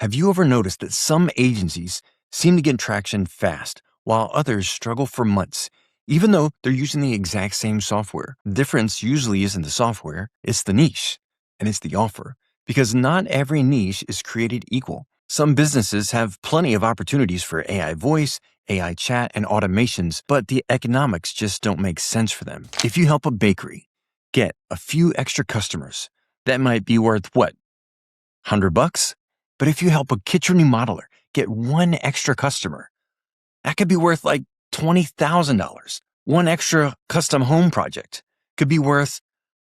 Have you ever noticed that some agencies seem to get traction fast, while others struggle for months, even though they're using the exact same software? The difference usually isn't the software, it's the niche, and it's the offer, because not every niche is created equal. Some businesses have plenty of opportunities for AI voice, AI chat, and automations, but the economics just don't make sense for them. If you help a bakery get a few extra customers, that might be worth what? $100? But if you help a kitchen remodeler get one extra customer, that could be worth like $20,000. One extra custom home project could be worth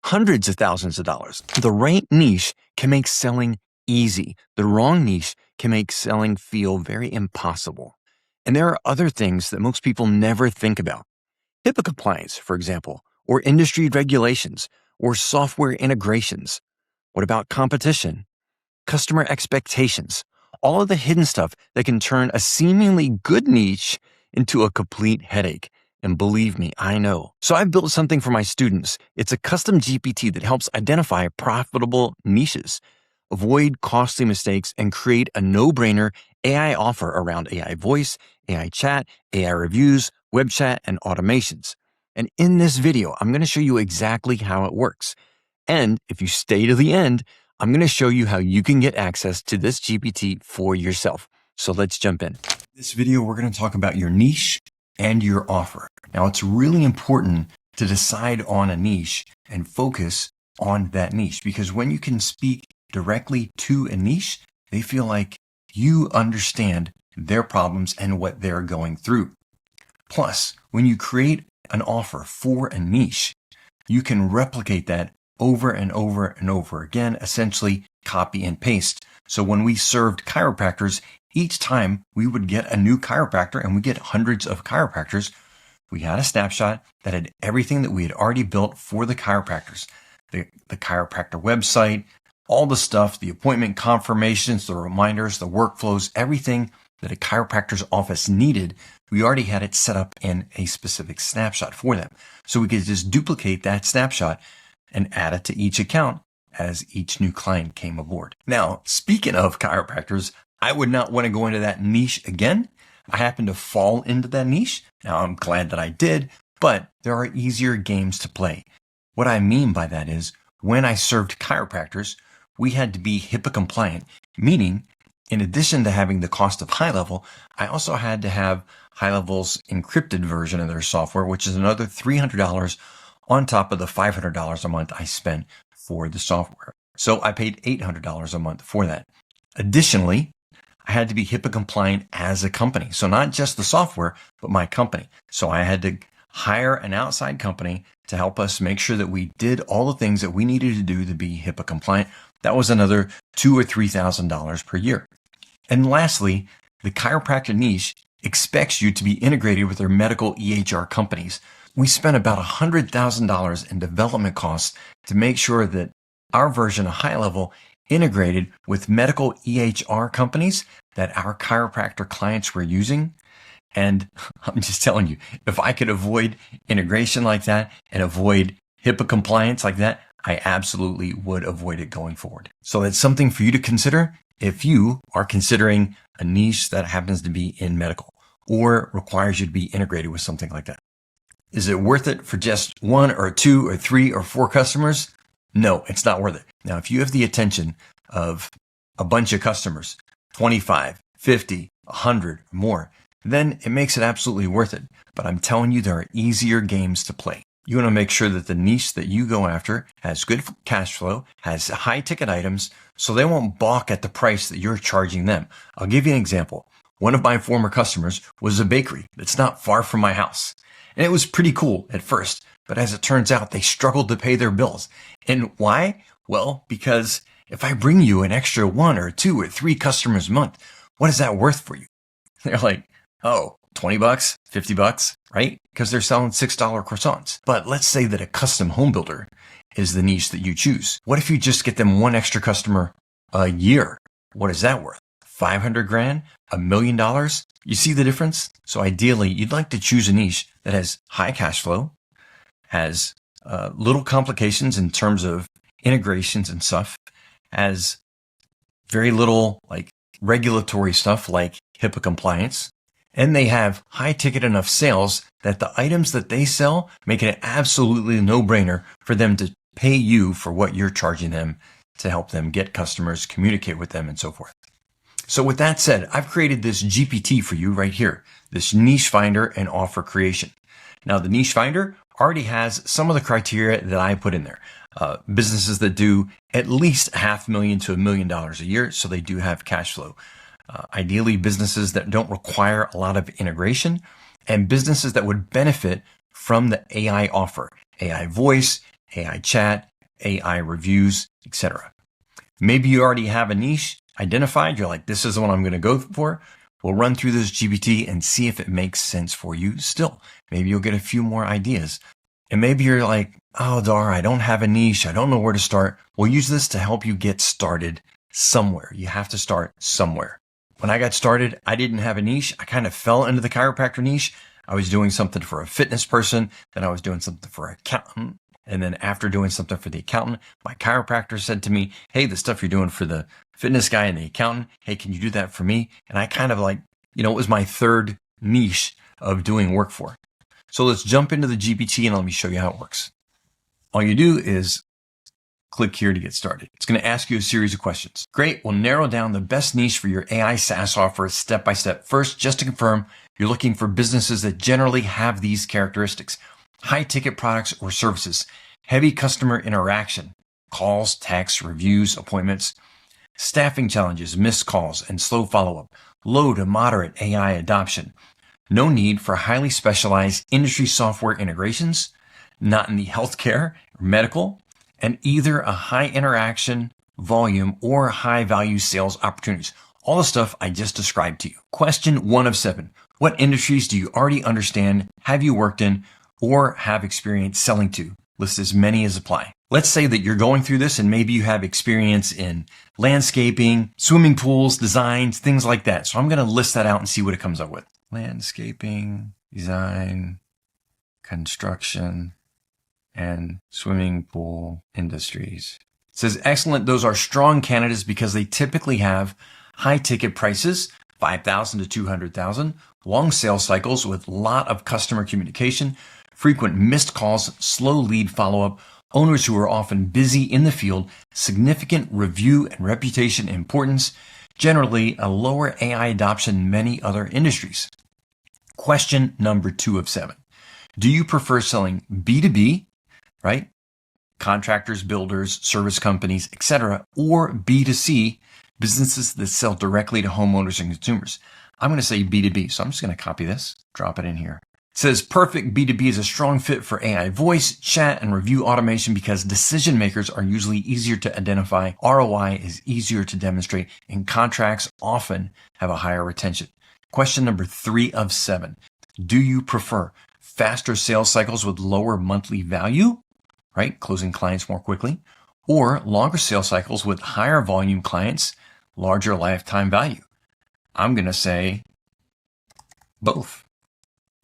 hundreds of thousands of dollars. The right niche can make selling easy. The wrong niche can make selling feel very impossible. And there are other things that most people never think about. HIPAA compliance, for example, or industry regulations, or software integrations. What about competition? Customer expectations, all of the hidden stuff that can turn a seemingly good niche into a complete headache. And believe me, I know. So I've built something for my students. It's a custom GPT that helps identify profitable niches, avoid costly mistakes, and create a no-brainer AI offer around AI voice, AI chat, AI reviews, web chat, and automations. And in this video, I'm going to show you exactly how it works. And if you stay to the end, I'm going to show you how you can get access to this GPT for yourself. So let's jump in. This video, we're going to talk about your niche and your offer. Now, it's really important to decide on a niche and focus on that niche, because when you can speak directly to a niche, they feel like you understand their problems and what they're going through. Plus, when you create an offer for a niche, you can replicate that over and over and over again, essentially copy and paste. So when we served chiropractors, each time we would get a new chiropractor, and we get hundreds of chiropractors, we had a snapshot that had everything that we had already built for the chiropractors. The chiropractor website, all the stuff, the appointment confirmations, the reminders, the workflows, everything that a chiropractor's office needed, we already had it set up in a specific snapshot for them. So we could just duplicate that snapshot and add it to each account as each new client came aboard. Now, speaking of chiropractors, I would not want to go into that niche again. I happen to fall into that niche. Now, I'm glad that I did, but there are easier games to play. What I mean by that is, when I served chiropractors, we had to be HIPAA compliant, meaning in addition to having the cost of HighLevel, I also had to have HighLevel's encrypted version of their software, which is another $300 on top of the $500 a month I spent for the software. So I paid $800 a month for that. Additionally, I had to be HIPAA compliant as a company. So not just the software, but my company. So I had to hire an outside company to help us make sure that we did all the things that we needed to do to be HIPAA compliant. That was another $2,000 or $3,000 per year. And lastly, the chiropractic niche expects you to be integrated with their medical EHR companies. We spent about $100,000 in development costs to make sure that our version of HighLevel integrated with medical EHR companies that our chiropractor clients were using. And I'm just telling you, if I could avoid integration like that and avoid HIPAA compliance like that, I absolutely would avoid it going forward. So that's something for you to consider if you are considering a niche that happens to be in medical or requires you to be integrated with something like that. Is it worth it for just 1 or 2 or 3 or 4 customers? No, it's not worth it. Now, if you have the attention of a bunch of customers, 25, 50, 100 or more, then it makes it absolutely worth it. But I'm telling you, there are easier games to play. You want to make sure that the niche that you go after has good cash flow, has high ticket items, so they won't balk at the price that you're charging them. I'll give you an example. One of my former customers was a bakery that's not far from my house. And it was pretty cool at first, but as it turns out, they struggled to pay their bills. And why? Well, because if I bring you an extra 1 or 2 or 3 customers a month, what is that worth for you? They're like, oh, $20, $50, right? Because they're selling $6 croissants. But let's say that a custom home builder is the niche that you choose. What if you just get them 1 extra customer a year? What is that worth? 500 grand? $1 million? You see the difference? So ideally, you'd like to choose a niche that has high cash flow, has little complications in terms of integrations and stuff, has very little like regulatory stuff like HIPAA compliance, and they have high ticket enough sales that the items that they sell make it an absolutely no-brainer for them to pay you for what you're charging them to help them get customers, communicate with them, and so forth. So with that said, I've created this GPT for you right here, this niche finder and offer creation. Now, the niche finder already has some of the criteria that I put in there. Businesses that do at least $500,000 to $1 million a year, so they do have cash flow. Ideally, businesses that don't require a lot of integration, and businesses that would benefit from the AI offer, AI voice, AI chat, AI reviews, etc. Maybe you already have a niche identified. You're like, this is the one I'm going to go for. We'll run through this GPT and see if it makes sense for you still. Maybe you'll get a few more ideas. And maybe you're like, oh, Dar, I don't have a niche. I don't know where to start. We'll use this to help you get started somewhere. You have to start somewhere. When I got started, I didn't have a niche. I kind of fell into the chiropractor niche. I was doing something for a fitness person. Then I was doing something for an accountant. And then after doing something for the accountant, my chiropractor said to me, hey, the stuff you're doing for the fitness guy and the accountant, hey, can you do that for me? And I kind of like, it was my third niche of doing work for. So let's jump into the GPT and let me show you how it works. All you do is click here to get started. It's going to ask you a series of questions. Great. We'll narrow down the best niche for your AI SaaS offer step by step. First, just to confirm, you're looking for businesses that generally have these characteristics: high ticket products or services, heavy customer interaction, calls, texts, reviews, appointments, staffing challenges, missed calls, and slow follow-up, low to moderate AI adoption, no need for highly specialized industry software integrations, not in the healthcare or medical, and either a high interaction volume or high value sales opportunities. All the stuff I just described to you. Question 1 of 7. What industries do you already understand, have you worked in, or have experience selling to? List as many as apply. Let's say that you're going through this and maybe you have experience in landscaping, swimming pools, designs, things like that. So I'm going to list that out and see what it comes up with. Landscaping, design, construction, and swimming pool industries. It says, excellent. Those are strong candidates because they typically have high ticket prices, $5,000 to $200,000, long sales cycles with a lot of customer communication, frequent missed calls, slow lead follow-up, owners who are often busy in the field, significant review and reputation importance, generally a lower AI adoption than many other industries. Question number 2 of 7. Do you prefer selling B2B, right? Contractors, builders, service companies, etc., or B2C, businesses that sell directly to homeowners and consumers? I'm going to say B2B, so I'm just going to copy this, drop it in here. It says perfect B2B is a strong fit for AI voice, chat, and review automation because decision makers are usually easier to identify, ROI is easier to demonstrate, and contracts often have a higher retention. Question number 3 of 7. Do you prefer faster sales cycles with lower monthly value, right? Closing clients more quickly, or longer sales cycles with higher volume clients, larger lifetime value? I'm going to say both.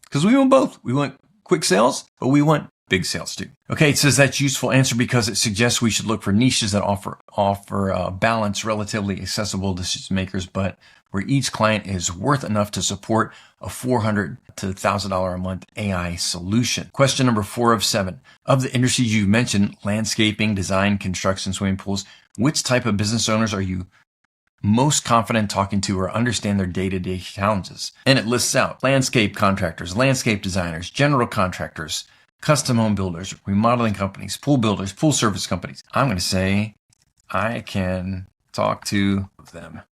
Because we want both. We want quick sales, but we want big sales too. Okay, it says that's a useful answer because it suggests we should look for niches that offer balance, relatively accessible decision makers, but where each client is worth enough to support a $400 to $1,000 a month AI solution. Question number 4 of 7. Of the industries you've mentioned, landscaping, design, construction, swimming pools, which type of business owners are you most confident talking to or understand their day-to-day challenges? And it lists out landscape contractors, landscape designers, general contractors, custom home builders, remodeling companies, pool builders, pool service companies. I'm going to say I can talk to them.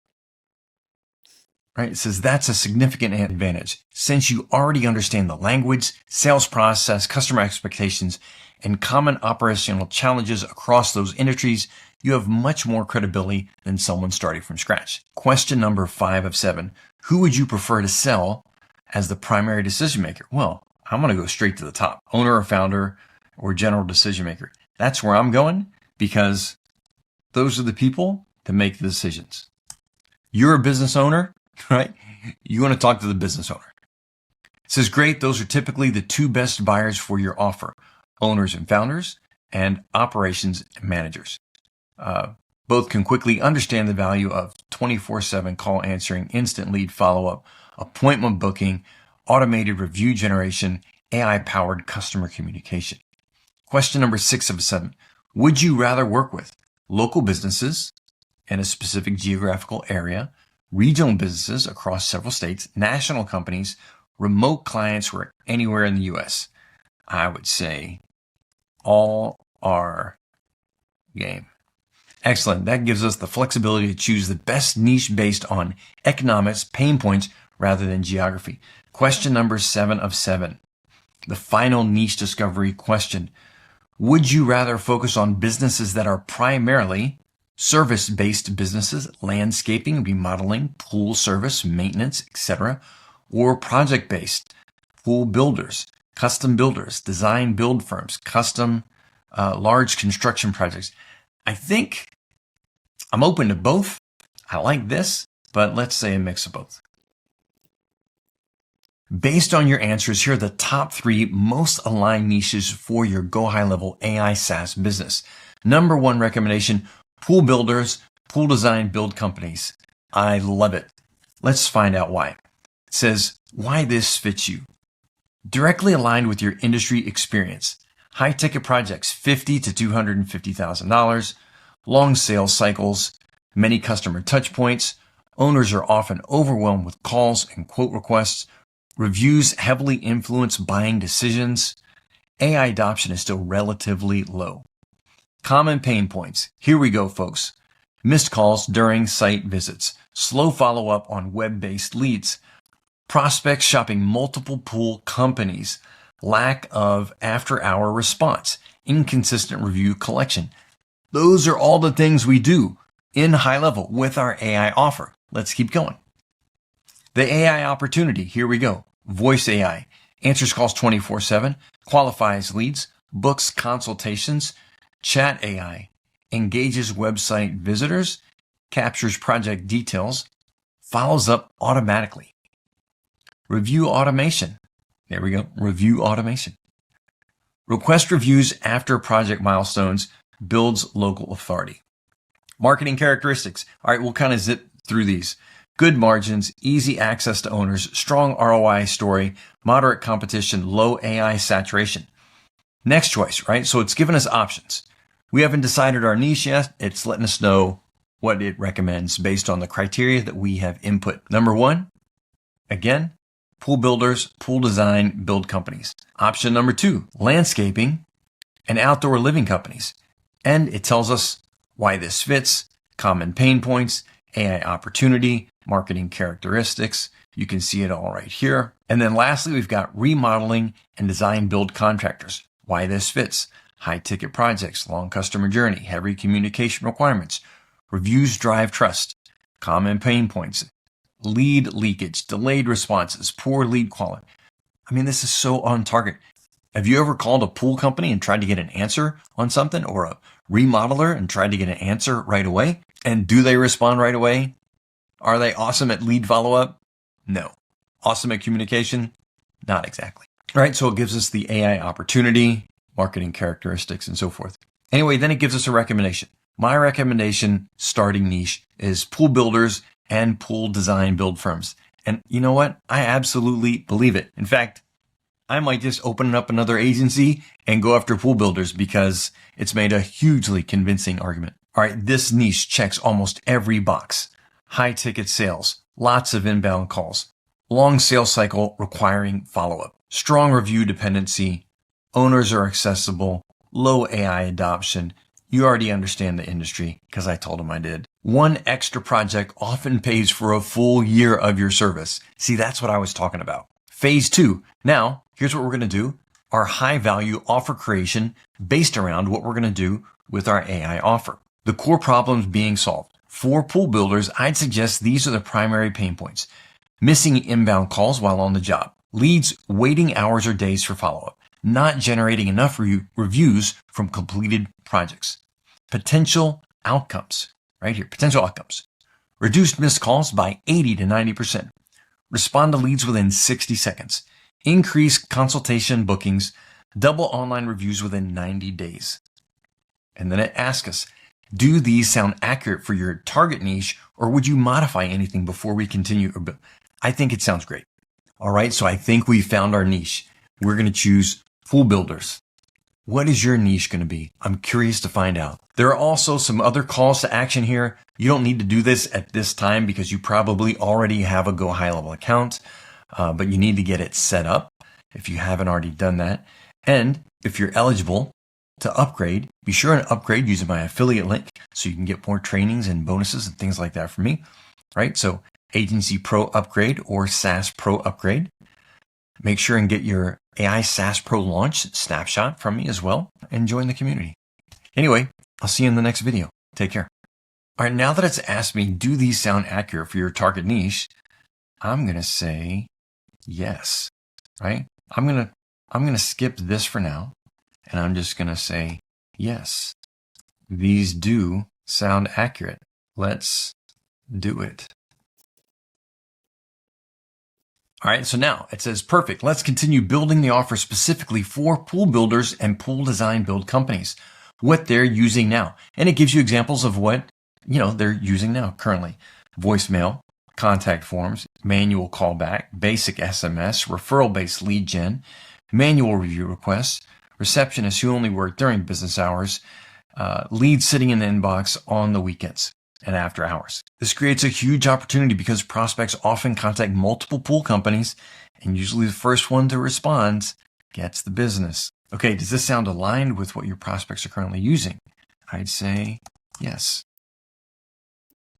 Right? It says that's a significant advantage. Since you already understand the language, sales process, customer expectations, and common operational challenges across those industries, you have much more credibility than someone starting from scratch. Question number 5 of 7. Who would you prefer to sell as the primary decision maker? Well, I'm going to go straight to the top. Owner or founder or general decision maker. That's where I'm going because those are the people that make the decisions. You're a business owner, right? You want to talk to the business owner. It says, great. Those are typically the 2 best buyers for your offer: owners and founders and operations managers. Both can quickly understand the value of 24/7 call answering, instant lead follow-up, appointment booking, automated review generation, AI-powered customer communication. Question number 6 of 7. Would you rather work with local businesses in a specific geographical area, regional businesses across several states, national companies, remote clients who are anywhere in the US? I would say all are game. Excellent. That gives us the flexibility to choose the best niche based on economics, pain points, rather than geography. Question number 7 of 7. The final niche discovery question. Would you rather focus on businesses that are primarily service-based businesses, landscaping, remodeling, pool service, maintenance, etc., or project-based, pool builders, custom builders, design build firms, custom large construction projects? I think I'm open to both. I like this, but let's say a mix of both. Based on your answers, here are the top 3 most aligned niches for your GoHighLevel AI SaaS business. Number 1 recommendation, pool builders, pool design build companies. I love it. Let's find out why. It says, why this fits you. Directly aligned with your industry experience. High ticket projects, $50,000 to $250,000. Long sales cycles, many customer touch points. Owners are often overwhelmed with calls and quote requests. Reviews heavily influence buying decisions. AI adoption is still relatively low. Common pain points. Here we go, folks. Missed calls during site visits. Slow follow-up on web-based leads. Prospects shopping multiple pool companies. Lack of after-hour response. Inconsistent review collection. Those are all the things we do in HighLevel with our AI offer. Let's keep going. The AI opportunity, here we go. Voice AI, answers calls 24/7, qualifies leads, books consultations. Chat AI, engages website visitors, captures project details, follows up automatically. Review automation, there we go, review automation. Request reviews after project milestones, builds local authority. Marketing characteristics, all right, we'll kind of zip through these. Good margins, easy access to owners, strong ROI story, moderate competition, low AI saturation. Next choice, right? So it's given us options. We haven't decided our niche yet. It's letting us know what it recommends based on the criteria that we have input. Number 1, again, pool builders, pool design, build companies. Option number 2, landscaping and outdoor living companies. And it tells us why this fits, common pain points, AI opportunity, marketing characteristics. You can see it all right here. And then lastly, we've got remodeling and design build contractors. Why this fits. High ticket projects, long customer journey, heavy communication requirements. Reviews drive trust. Common pain points. Lead leakage, delayed responses, poor lead quality. I mean, this is so on target. Have you ever called a pool company and tried to get an answer on something, or a remodeler and tried to get an answer right away? And do they respond right away? Are they awesome at lead follow-up? No. Awesome at communication? Not exactly. All right, so it gives us the AI opportunity, marketing characteristics, and so forth. Anyway, then it gives us a recommendation. My recommendation starting niche is pool builders and pool design build firms. And you know what? I absolutely believe it. In fact, I might just open up another agency and go after pool builders because it's made a hugely convincing argument. All right, this niche checks almost every box. High ticket sales, lots of inbound calls, long sales cycle requiring follow-up, strong review dependency, owners are accessible, low AI adoption. You already understand the industry because I told them I did. One extra project often pays for a full year of your service. See, that's what I was talking about. Phase 2. Now, here's what we're going to do. Our high value offer creation based around what we're going to do with our AI offer. The core problems being solved. For pool builders, I'd suggest these are the primary pain points. Missing inbound calls while on the job. Leads waiting hours or days for follow-up. Not generating enough reviews from completed projects. Potential outcomes. Right here, potential outcomes. Reduced missed calls by 80 to 90%. Respond to leads within 60 seconds. Increase consultation bookings. Double online reviews within 90 days. And then it asks us, Do these sound accurate for your target niche, or would you modify anything before we continue? I think it sounds great. All right, so I think we found our niche. We're going to choose pool builders. What is your niche going to be? I'm curious to find out. There are also some other calls to action here. You don't need to do this at this time because you probably already have a GoHighLevel account, but you need to get it set up if you haven't already done that. And if you're eligible to upgrade, be sure and upgrade using my affiliate link so you can get more trainings and bonuses and things like that from me, right? So Agency Pro upgrade or SaaS Pro upgrade. Make sure and get your AI SaaS Pro launch snapshot from me as well and join the community. Anyway, I'll see you in the next video. Take care. All right, now that it's asked me, do these sound accurate for your target niche? I'm going to say yes, right? I'm going to skip this for now, and I'm just going to say yes. These do sound accurate. Let's do it. All right, so now it says, perfect. Let's continue building the offer specifically for pool builders and pool design build companies, what they're using now. And it gives you examples of what, they're using now currently. Voicemail, contact forms, manual callback, basic SMS, referral-based lead gen, manual review requests, receptionists who only work during business hours, leads sitting in the inbox on the weekends and after hours. This creates a huge opportunity because prospects often contact multiple pool companies, and usually the first one to respond gets the business. Okay, does this sound aligned with what your prospects are currently using? I'd say yes.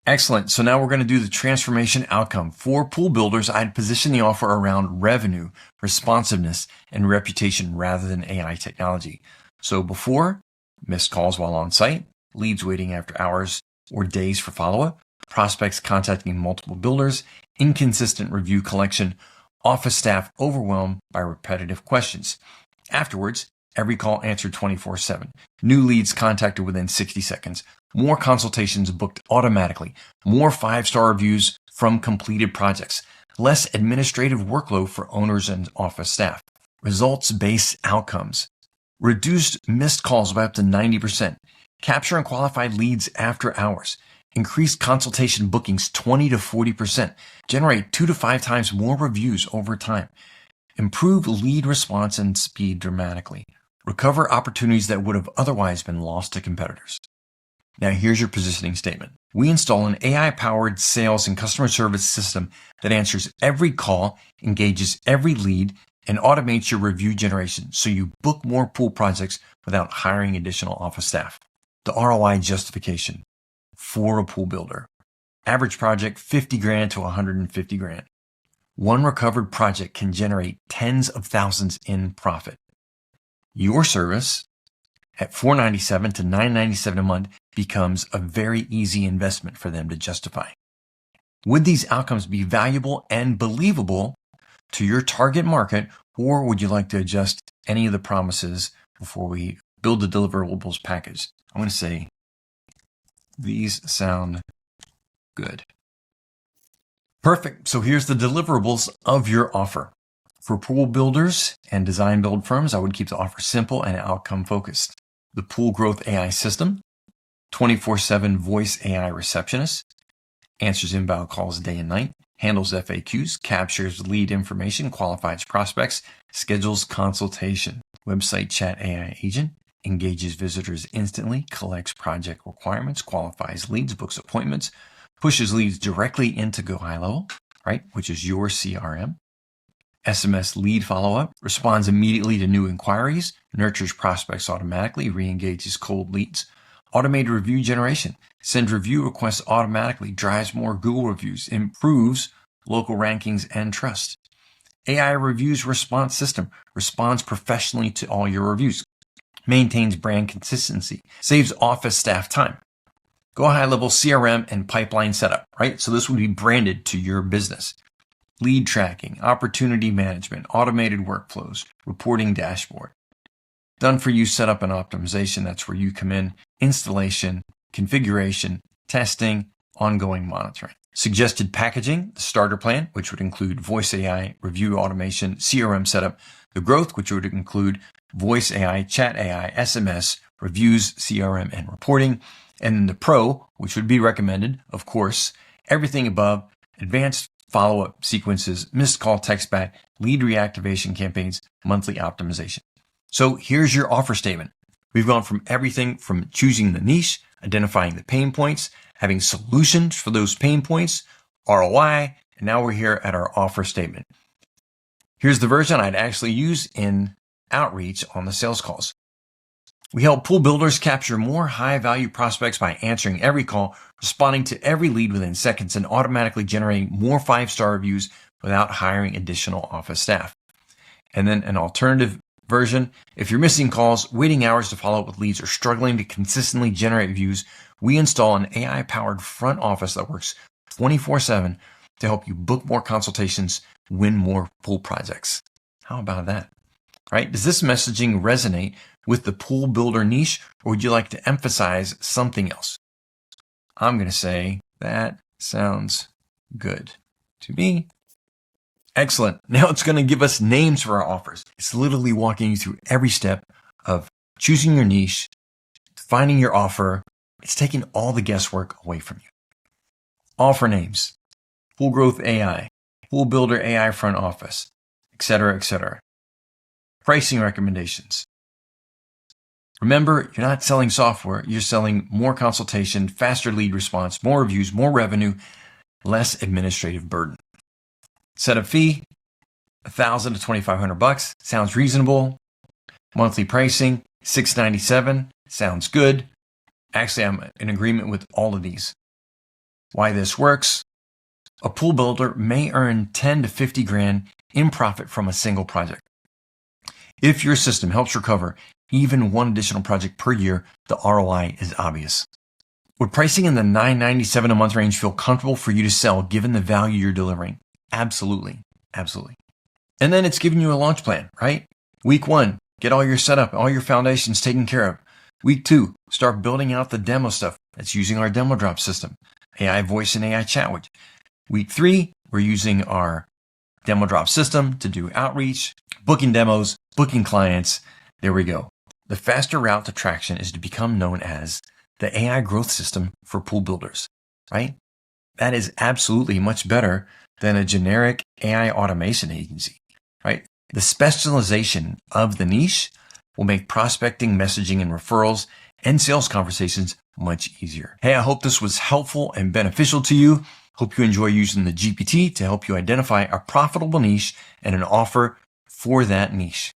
Excellent. So now we're going to do the transformation outcome. For pool builders, I'd position the offer around revenue, responsiveness, and reputation rather than AI technology. So before, missed calls while on site, leads waiting after hours or days for follow-up, prospects contacting multiple builders, inconsistent review collection, office staff overwhelmed by repetitive questions. Afterwards, every call answered 24/7, new leads contacted within 60 seconds, more consultations booked automatically, more 5-star reviews from completed projects, less administrative workload for owners and office staff. Results-based outcomes. Reduced missed calls by up to 90%. Capture and qualify leads after hours. Increase consultation bookings 20 to 40%. Generate 2 to 5 times more reviews over time. Improve lead response and speed dramatically. Recover opportunities that would have otherwise been lost to competitors. Now here's your positioning statement. We install an AI-powered sales and customer service system that answers every call, engages every lead, and automates your review generation so you book more pool projects without hiring additional office staff. The ROI justification for a pool builder. Average project, 50 grand to 150 grand. One recovered project can generate tens of thousands in profit. Your service at $497 to $997 a month becomes a very easy investment for them to justify. Would these outcomes be valuable and believable to your target market, or would you like to adjust any of the promises before we build the deliverables package? I'm going to say these sound good. Perfect. So here's the deliverables of your offer. For pool builders and design build firms, I would keep the offer simple and outcome focused. The Pool Growth AI System, 24/7 voice AI receptionist, answers inbound calls day and night, handles FAQs, captures lead information, qualifies prospects, schedules consultation, website chat AI agent, engages visitors instantly, collects project requirements, qualifies leads, books appointments, pushes leads directly into GoHighLevel, right, which is your CRM. SMS lead follow-up, responds immediately to new inquiries, nurtures prospects automatically, re-engages cold leads. Automated review generation, sends review requests automatically, drives more Google reviews, improves local rankings and trust. AI reviews response system, responds professionally to all your reviews, maintains brand consistency, saves office staff time. GoHighLevel CRM and pipeline setup, right? So this would be branded to your business. Lead tracking, opportunity management, automated workflows, reporting dashboard. Done for you setup and optimization, that's where you come in, installation, configuration, testing, ongoing monitoring. Suggested packaging, the starter plan, which would include voice AI, review automation, CRM setup, the growth, which would include voice AI, chat AI, SMS, reviews, CRM, and reporting, And then the Pro, which would be recommended, of course, everything above, advanced follow-up sequences, missed call text back, lead reactivation campaigns, monthly optimization. So here's your offer statement. We've gone from everything from choosing the niche, identifying the pain points, having solutions for those pain points, ROI, and now we're here at our offer statement. Here's the version I'd actually use in outreach on the sales calls. We help pool builders capture more high-value prospects by answering every call, responding to every lead within seconds, and automatically generating more 5-star reviews without hiring additional office staff. And then an alternative version, if you're missing calls, waiting hours to follow up with leads, or struggling to consistently generate reviews, we install an AI-powered front office that works 24/7 to help you book more consultations, win more pool projects. How about that? Right? Does this messaging resonate with the pool builder niche, or would you like to emphasize something else? I'm going to say that sounds good to me. Excellent. Now it's going to give us names for our offers. It's literally walking you through every step of choosing your niche, finding your offer. It's taking all the guesswork away from you. Offer names, Pool Growth AI, Pool Builder AI Front Office, etc., etc. Pricing recommendations. Remember, you're not selling software, you're selling more consultation, faster lead response, more reviews, more revenue, less administrative burden. Setup fee, $1,000 to $2,500. Sounds reasonable. Monthly pricing, $697. Sounds good. Actually, I'm in agreement with all of these. Why this works. A pool builder may earn 10 to 50 grand in profit from a single project. If your system helps recover even one additional project per year, the ROI is obvious. Would pricing in the $997 a month range feel comfortable for you to sell given the value you're delivering? Absolutely. Absolutely. And then it's giving you a launch plan, right? Week 1, get all your setup, all your foundations taken care of. Week 2, start building out the demo stuff. That's using our demo drop system, AI voice and AI chat widget. Week 3, we're using our demo drop system to do outreach, booking demos, booking clients. There we go. The faster route to traction is to become known as the AI growth system for pool builders, right? That is absolutely much better than a generic AI automation agency, right? The specialization of the niche will make prospecting, messaging, and referrals and sales conversations much easier. Hey, I hope this was helpful and beneficial to you. Hope you enjoy using the GPT to help you identify a profitable niche and an offer for that niche.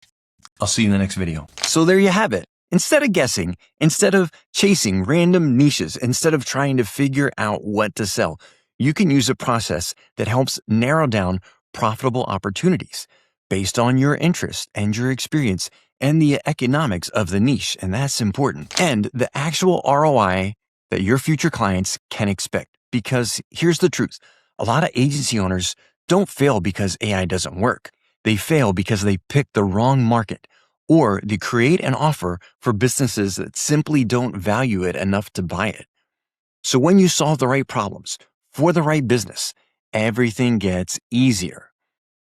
I'll see you in the next video. So there you have it. Instead of guessing, instead of chasing random niches, instead of trying to figure out what to sell, you can use a process that helps narrow down profitable opportunities based on your interest and your experience and the economics of the niche, and that's important, and the actual ROI that your future clients can expect. Because here's the truth. A lot of agency owners don't fail because AI doesn't work. They fail because they pick the wrong market, or they create an offer for businesses that simply don't value it enough to buy it. So when you solve the right problems for the right business, everything gets easier.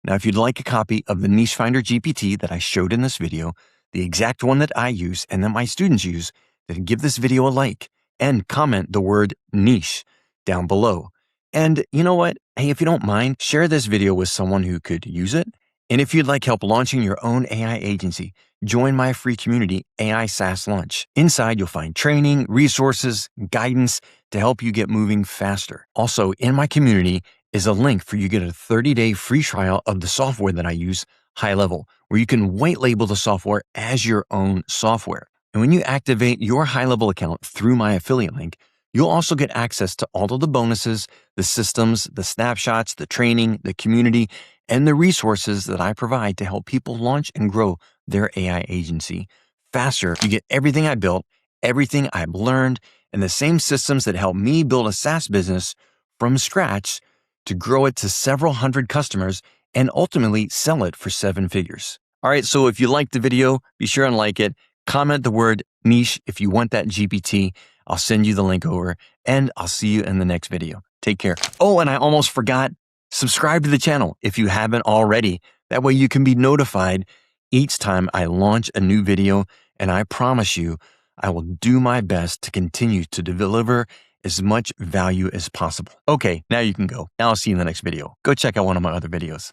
Now, if you'd like a copy of the Niche Finder GPT that I showed in this video, the exact one that I use and that my students use, then give this video a like and comment the word niche down below. And you know what? Hey, if you don't mind, share this video with someone who could use it. And if you'd like help launching your own AI agency, join my free community, AI SaaS Launch. Inside, you'll find training, resources, guidance to help you get moving faster. Also, in my community is a link for you to get a 30-day free trial of the software that I use, HighLevel, where you can white label the software as your own software. And when you activate your HighLevel account through my affiliate link, you'll also get access to all of the bonuses, the systems, the snapshots, the training, the community, and the resources that I provide to help people launch and grow their AI agency faster. You get everything I built, everything I've learned, and the same systems that help me build a SaaS business from scratch to grow it to several hundred customers and ultimately sell it for 7 figures. All right, so if you liked the video, be sure and like it. Comment the word niche if you want that GPT. I'll send you the link over, and I'll see you in the next video. Take care. Oh, and I almost forgot, subscribe to the channel if you haven't already. That way you can be notified each time I launch a new video, and I promise you, I will do my best to continue to deliver as much value as possible. Okay, now you can go. Now I'll see you in the next video. Go check out one of my other videos.